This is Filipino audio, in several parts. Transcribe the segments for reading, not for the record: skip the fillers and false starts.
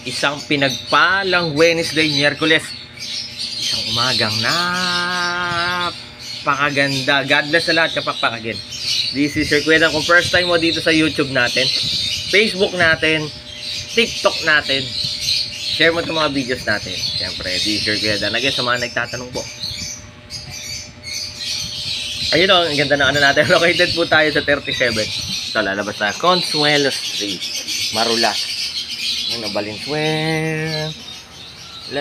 Isang pinagpalang Wednesday, Miyerkules. Isang umagang napakaganda. God bless sa lahat, kapakpak again. This is Sir Kuya Dan. Kung first time mo dito sa YouTube natin, Facebook natin, TikTok natin, share mo itong mga videos natin. Siyempre, this is Sir Kuya Dan. Again, sa mga nagtatanong po. Ayun o, ang ganda ng ano natin. Located po tayo sa 37. Ito, lalabas na Consuelo Street, Marulas. Ano, Valenzuela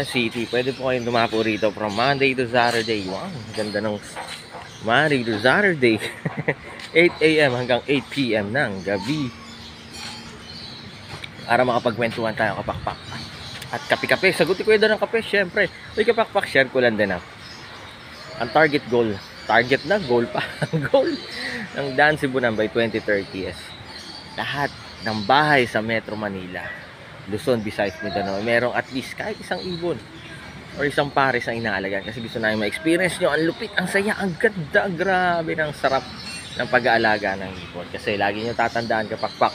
City. Pwede po kayong dumapo rito from Monday to Saturday. Wow, ganda ng Monday to Saturday. 8 AM hanggang 8 PM ng gabi. Para makapagkwentuhan tayo, kapakpak. At kape-kape. Sagutin ko yun ng kape, syempre. Uy, kapakpak, share ko lang din na. Ang target goal. Target na, goal pa. Goal ng Dan Cebunan by 2030 is lahat ng bahay sa Metro Manila, Luzon, Visayas, Mindanao, merong at least kahit isang ibon or isang pares ang inaalagaan. Kasi gusto namin ma-experience nyo. Ang lupit, ang saya, ang ganda, grabe ng sarap ng pag-aalaga ng ibon. Kasi lagi nyo tatandaan, kapakpak,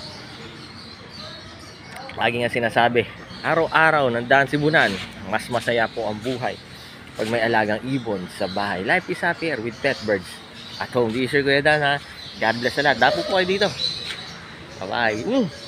lagi nga sinasabi, araw-araw ng Dan Cebunan, mas masaya po ang buhay pag may alagang ibon sa bahay. Life is happier with pet birds at home. This is Sir Kuya Dan, ha. God bless sa lahat. Dapo po kayo dito. Bye-bye.